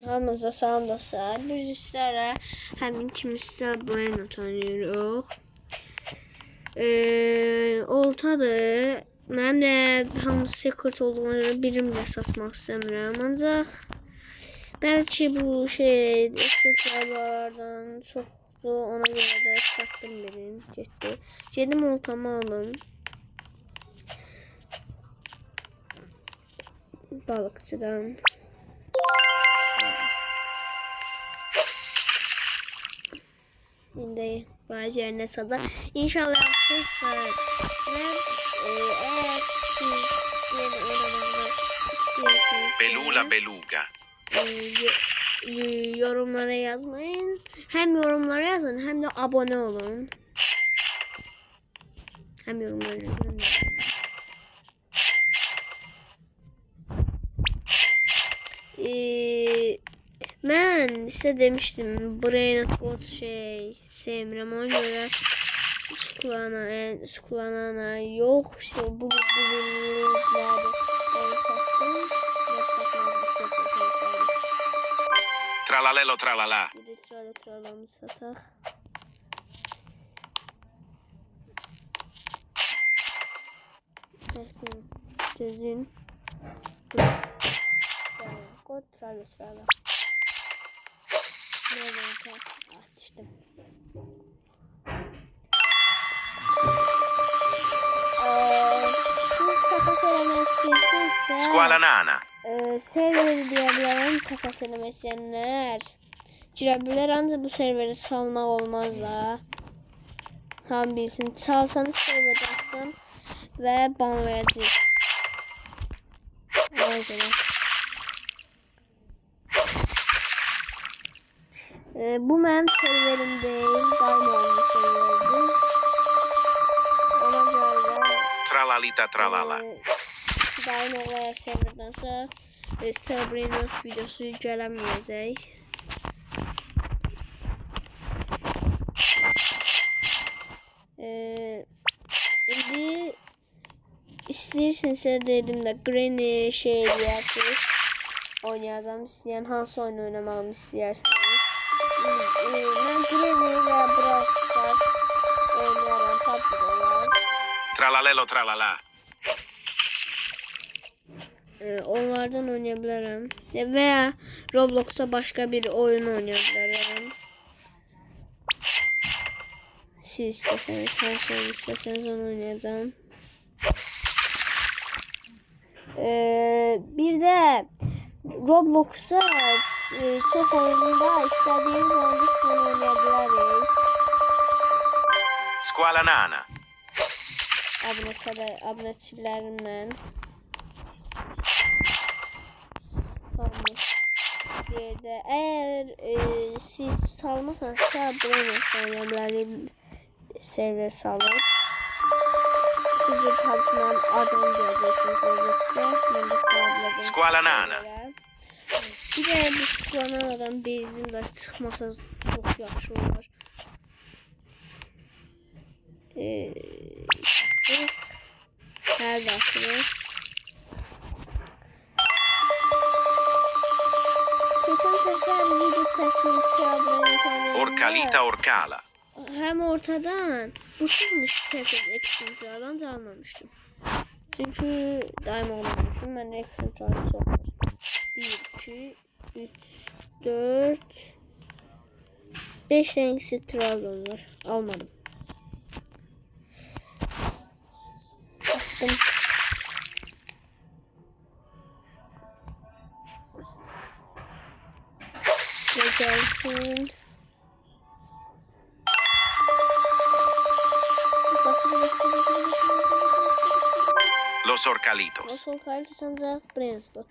Hamınıza salam dostlar. Biz sizlərə həmin kimi sizə Brain tanıyırıq. Oltadır. Mənim də hamısı secret olduğuna görə birim də satmaq istəmirəm. Ancaq bəlkə bu şey ekstralardan çoxdur. Ona görə də satdım birini. Gedim oltamı alım. Balıkçıdan. Şimdi bağcılarına sada. İnşallah yapacaklar. Ve eğer siz yeni oynamanı istiyorsanız Belula beluga. Yorumlara yazmayın. Hem yorumlara yazın hem de abone olun. Hem yorumlara yazın. Ben size demiştim Brain God şey sevmirəm, ona görə Skulana yok şey bu Tralalelo tralala. Bir de tralamı sataq. Düzün. God trala. Açtım. Siz takas eləmək istəyirsinizsə Squala nana. serveri diyebilirim, takas eləmək istəyənlər girə bilər, ancaq bu serveri salmaq olmaz da. Hamı bilsin, çalsanız serveri açsam və ban verəcək. Ona görə. Bu mənim serverim deyil, daim olmuş serverdir. Ona görə də Tralalita tralala. daim olaya serverdansa Brain God videosu gəlməyəcək. İndi istəyirsinizsə dedim də Granny şey deyərsiniz. Oynayacağım istəyən hansı oyun oynamağımı istəyirsiniz. Ben Granny ve Brawl Stars oynayaram, PUBG'da. Tralalelo tralala. Onlardan oynayabilirim. Veya Roblox'ta başka bir oyun oynayabilirim. Siz isteseniz, hangi oyun isteseniz onu oynayacağım. Bir de Roblox'ta çok oyunda istediğiniz oyunu oynayabiliriz. Squala nana. Abonecilerimden. Bir de eğer siz salmasanız Brain oynayabilirim server salın. Sizin kanalımdan adını göreceksiniz. Squala nana. Bir de bu Squalana'dan bizim de çıkmasa çok yaxşı olur. Her dakika. Orcalita orcala. Hem ortadan bu çıkmış sefer ekstremlerden almamıştım. Çünkü daim olmamıştım. Ben ekstremlerden çok var. 1, 2, 3, 4, 5 renksi Trabzon var. Almadım. Açtım. Gelsin. Los orcalitos. Los orcalitos ancaq Brain God.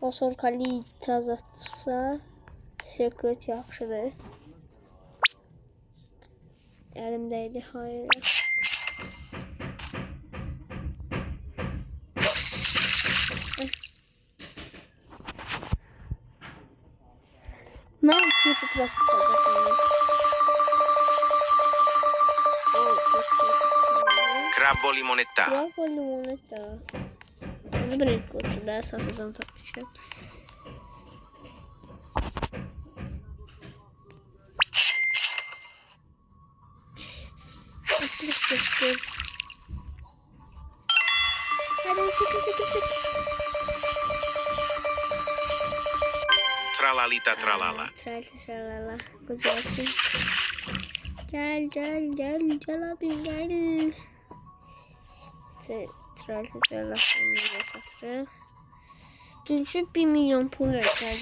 Los orcalitos atsa secret yaxşıdır. Əlimdəydi, hayır. Ben triple bırakacağım. Crabbo limonetta. Crabbo limonetta. Bunu Brain God'da satacağım tabii ki. sekir. Hadi sekir. Tralalita tralala. Tralala. Güzelsin. Gel abim gel. Tralala satırıq. Dünkü 1 milyon pul verəcək.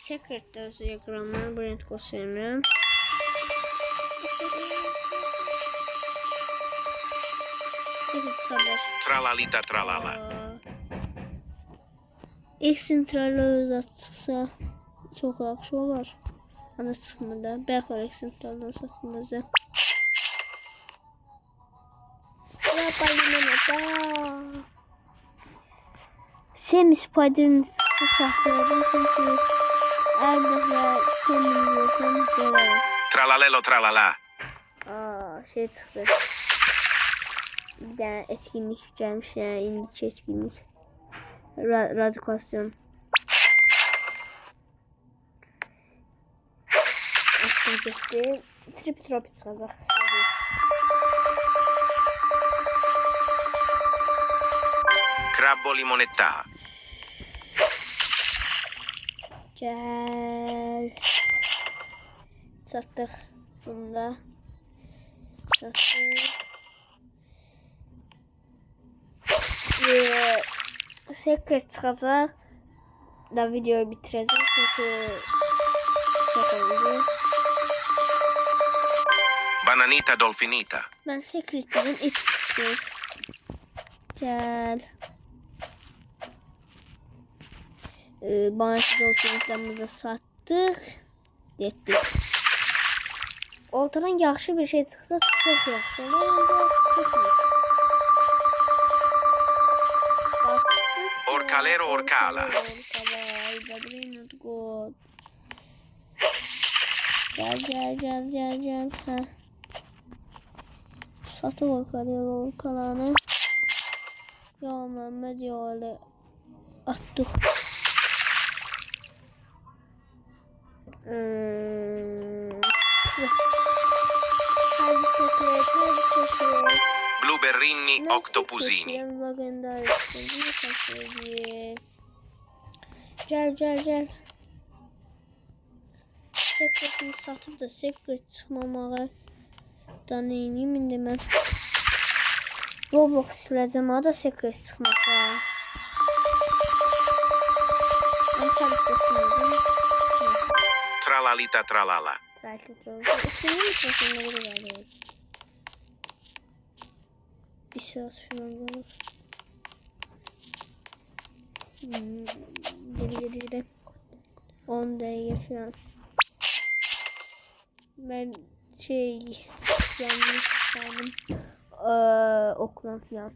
Secret'də özü ekranlar brand qoşuyorum. Tralalita tralala. X'in tralala uzatsa çok yaxşı olar. Ana çıxmır da. Bəlkə X'in tralala uzatmırsa. Semi Spider'ın çıktı sakladım çünkü eğer semi diyorsam görelim. Tralalelo tralala. Şey çıktı. Bir tane etkinlik gelmiş yani indiki etkinlik. Radikasyon. Açtım gitti. Tripi çıkacak. Crabbo limonetta. Gel. Sattık. Bunda. Sattık. Secret çıkacak. Da videoyu bitireceğim çünkü çok oldu. Bananita dolfinita. Ben Secret dedim. İkisi. Gel. Bananita dolfinitamızı sattık. Getdik. Ortadan yaxşı bir şey çıksa çok yaxşı olur. Orcalero orcala. Gel. Ha. Satı orcalero orcalanı. Ya Mehmet ya öyle attık. Hadi sekret. Blueberrini octopusini. Gel. Secret'ini satıp da secret çıkmamağa da neyim indi mən. Roblox sürəcəm, o da secret çıxmasa. Tralalita tralala. Bir saat şuna bak. Geri. 10 dakika falan. Ben yanlış sandım. Oklan falan.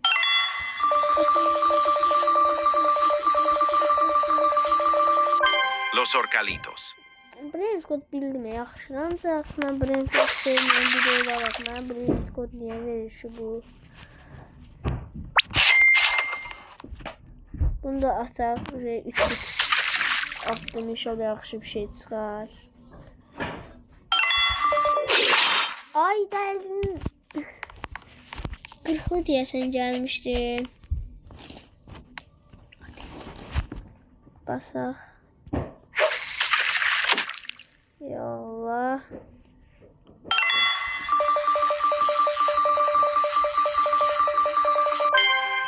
Los orcalitos. Brand kod bildim yaxşı. Ancaq mən brand kod sevməyən videolar var. Mən brand kod niyə verir şu bu? Bunu da atar. 3x attım. İnşallah yaxşı bir şey çıxar. Ay dərdin 40'lı deyəsən gəlmişdi. Basaq. Ya Allah.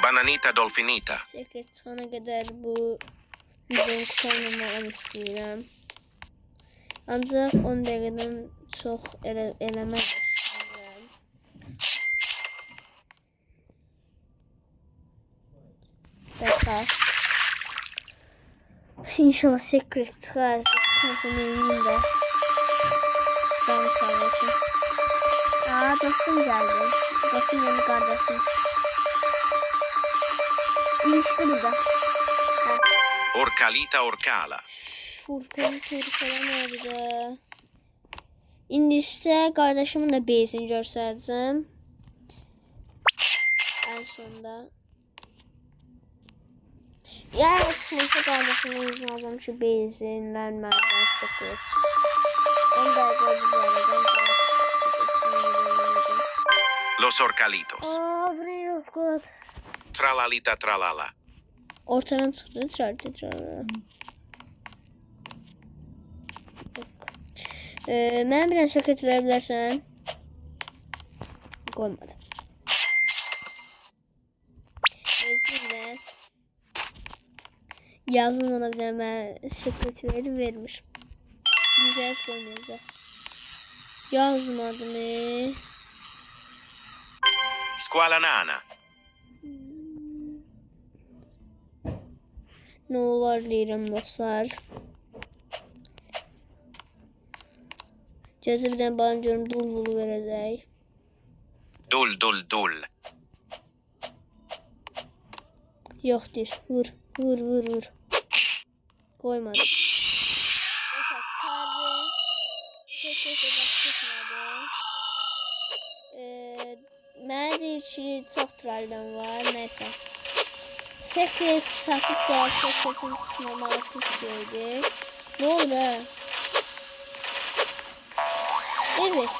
Bananita dolfinita. Secret çıxana qədər bu videonun qurtarmamağını istəyirəm. Ancaq 10 dəqiqədən çox eləmək istəyirəm. Bəs İnşallah secret çıxar. Çıxmasın eminim də. Ben sağlasın. Dostum geldi. Dostum yeni kardeşim. İşte burada. Orcalita orcala. Furkan nerede? İndi ise kardeşimin de base'ini göstereceğim. En sonunda. Ya sınıfta kardeşimin izin alacağım şu base'inden merdiven sıkıyor. Los orcalitos. Brain of God. Tralalita tralala. Ortadan çıktı. Tralala. Mənə bir dənə sekret verə bilərsən? Qoymadım. Özürlə. Yazın ona bir dənə mən sekret verdim, vermir. Güzel koymayacaq. Yazmadı mı? Squala nana. Ne olar deyirəm dostlar. Cezibdən bana görüm dul verəcək. Dul dul dul. Yoxdur. Vur. Koymadı. Neyse tutardı. Sekretə baş tutmadı. Mənə deyir ki, çox traldən var. Neyse. Sekret satıb da sekretin çıxmamağı istəyirdi. Ne oldu ha? Evet.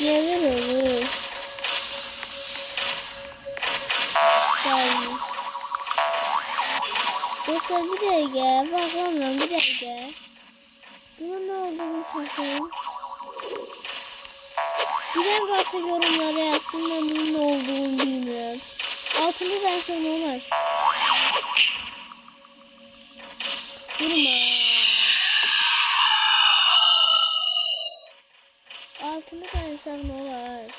Neler olur? Yani. Dostlar bir dakika. Bakmam bir dakika. Buna ne olduğunu takayım. Bilen varsa yorumlara yazsın. Ben bunun ne olduğunu bilmiyorum. Altında ben sonra olur. Vurma. Altında ben insan olur.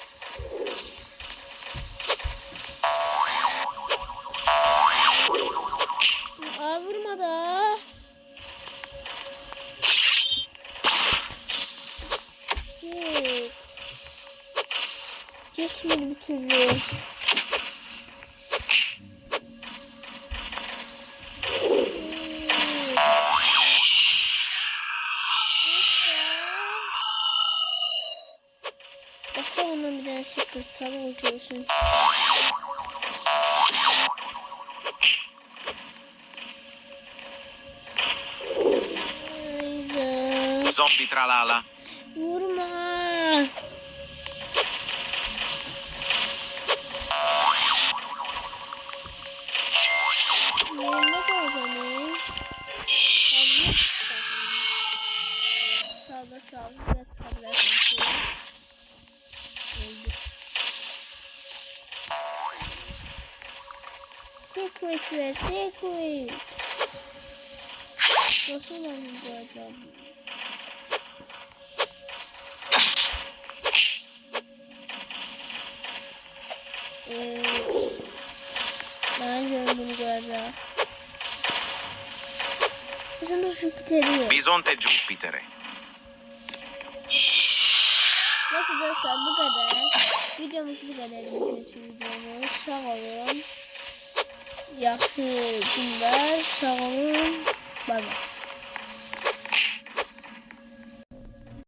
Vurma da. Git. Geçmedi bir türlü. Baksa ondan bir tane secret sana uçuyorsun. Zombie tralala. Vurma. Yerine koyacağım. Çaldı ve çıkabilirsin. Öldü. Secret ver, secret. Nasıl oynayacağım? Ben gördüm göreceğim. Bizim şu bitiriyor. Bisonte Jupiter. Neyse dostlar bu kadar. Videomuz bu kadar. Bugünkü videomuz. Sağ olun. Yaxşı günler. Sağ olun. Bay bay.